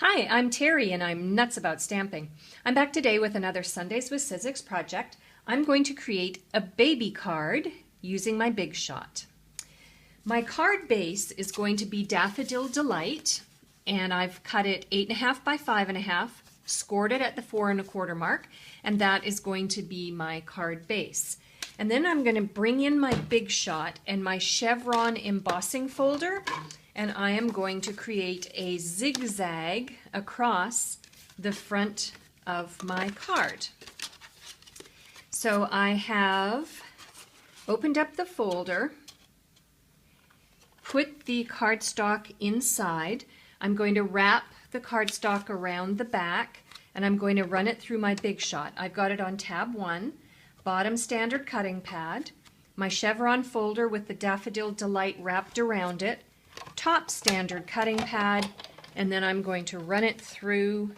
Hi, I'm Terry and I'm nuts about stamping. I'm back today with another Sundays with Sizzix project. I'm going to create a baby card using my Big Shot. My card base is going to be Daffodil Delight, and I've cut it 8.5 by 5.5, scored it at the 4 1/4 mark, and that is going to be my card base. And then I'm going to bring in my Big Shot and my Chevron embossing folder, and I am going to create a zigzag across the front of my card. So I have opened up the folder, put the cardstock inside. I'm going to wrap the cardstock around the back, and I'm going to run it through my Big Shot. I've got it on tab 1, bottom standard cutting pad, my Chevron folder with the Daffodil Delight wrapped around it, top standard cutting pad, and then I'm going to run it through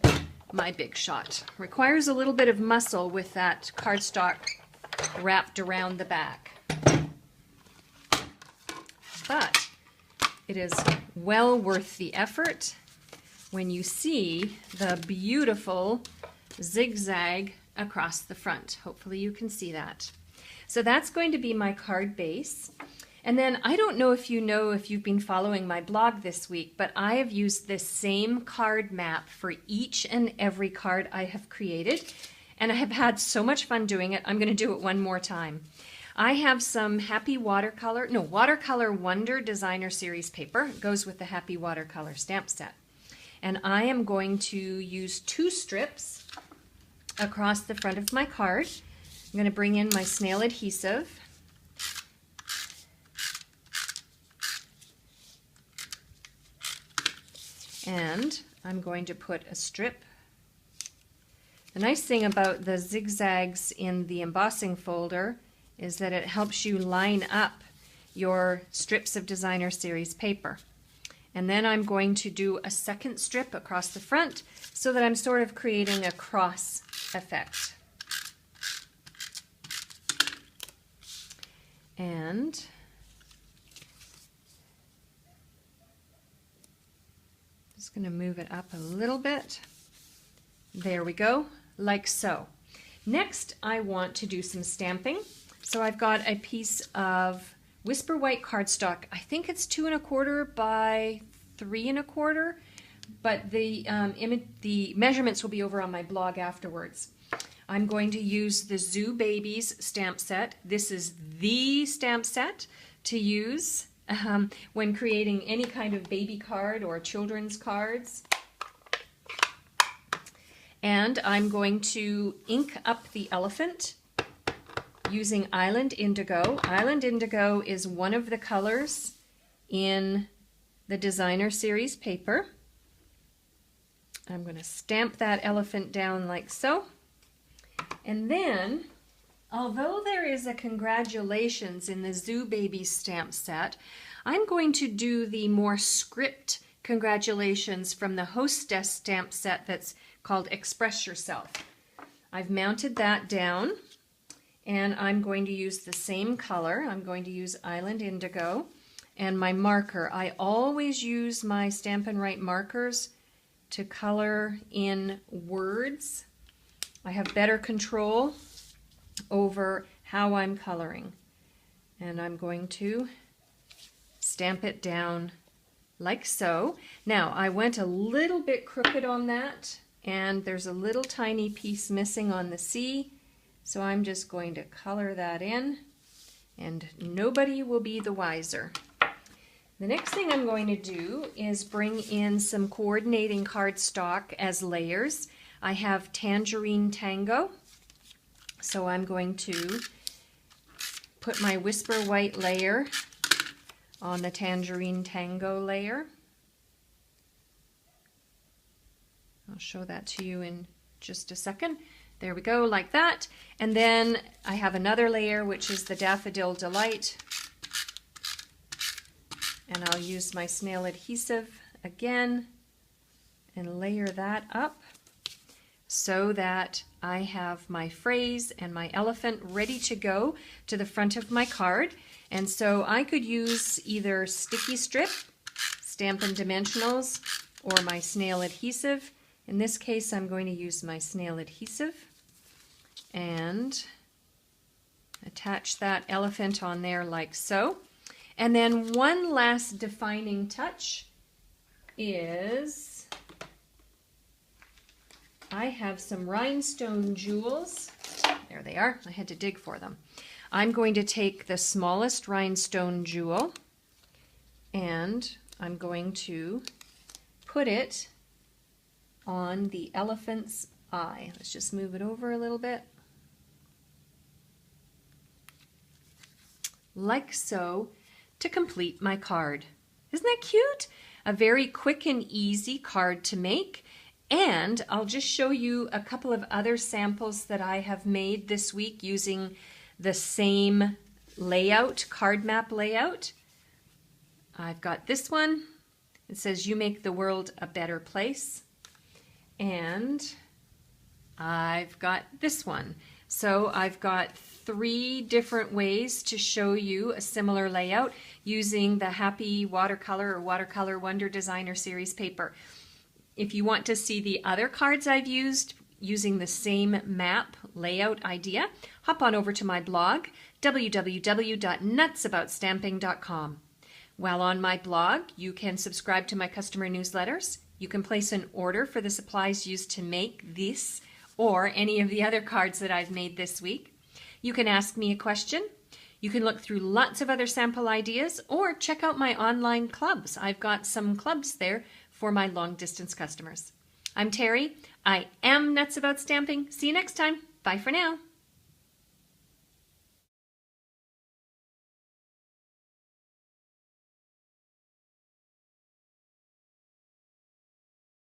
my Big Shot. Requires a little bit of muscle with that cardstock wrapped around the back, but it is well worth the effort when you see the beautiful zigzag across the front. Hopefully you can see that. So that's going to be my card base. And then I don't know if you've been following my blog this week, but I have used this same card map for each and every card I have created, and I have had so much fun doing it. I'm going to do it one more time. I have some Watercolor Wonder Designer Series paper. It goes with the Happy Watercolor stamp set. And I am going to use 2 strips across the front of my card. I'm going to bring in my snail adhesive. And I'm going to put a strip. The nice thing about the zigzags in the embossing folder is that it helps you line up your strips of Designer Series paper. And then I'm going to do a second strip across the front so that I'm sort of creating a cross effect. And just going to move it up a little bit. There we go, like so. Next, I want to do some stamping. So I've got a piece of Whisper White cardstock. I think it's 2 1/4 by 3 1/4, but the measurements will be over on my blog afterwards. I'm going to use the Zoo Babies stamp set. This is the stamp set to use when creating any kind of baby card or children's cards. And I'm going to ink up the elephant using Island Indigo. Island Indigo is one of the colors in the Designer Series paper. I'm going to stamp that elephant down like so. And then, although there is a congratulations in the Zoo Babies stamp set, I'm going to do the more script congratulations from the Hostess stamp set that's called Express Yourself. I've mounted that down, and I'm going to use the same color. I'm going to use Island Indigo and my marker. I always use my Stampin' Write markers to color in words. I have better control over how I'm coloring. And I'm going to stamp it down like so. Now, I went a little bit crooked on that, and there's a little tiny piece missing on the C, so I'm just going to color that in, and nobody will be the wiser. The next thing I'm going to do is bring in some coordinating cardstock as layers. I have Tangerine Tango, so I'm going to put my Whisper White layer on the Tangerine Tango layer. I'll show that to you in just a second. There we go, like that. And then I have another layer, which is the Daffodil Delight. And I'll use my snail adhesive again and layer that up so that I have my phrase and my elephant ready to go to the front of my card. And so I could use either sticky strip, Stampin' Dimensionals, or my snail adhesive. In this case, I'm going to use my snail adhesive and attach that elephant on there like so. And then one last defining touch is I have some rhinestone jewels. There they are. I had to dig for them. I'm going to take the smallest rhinestone jewel and I'm going to put it on the elephant's eye. Let's just move it over a little bit. Like so, to complete my card. Isn't that cute? A very quick and easy card to make. And I'll just show you a couple of other samples that I have made this week using the same layout, card map layout. I've got this one. It says, "You make the world a better place." And I've got this one. So I've got 3 different ways to show you a similar layout using the Happy Watercolor or Watercolor Wonder Designer Series paper. If you want to see the other cards I've used using the same map layout idea, hop on over to my blog, www.nutsaboutsstamping.com. While on my blog, you can subscribe to my customer newsletters. You can place an order for the supplies used to make this or any of the other cards that I've made this week. You can ask me a question. You can look through lots of other sample ideas or check out my online clubs. I've got some clubs there for my long-distance customers. I'm Terry. I am Nuts About Stamping. See you next time. Bye for now.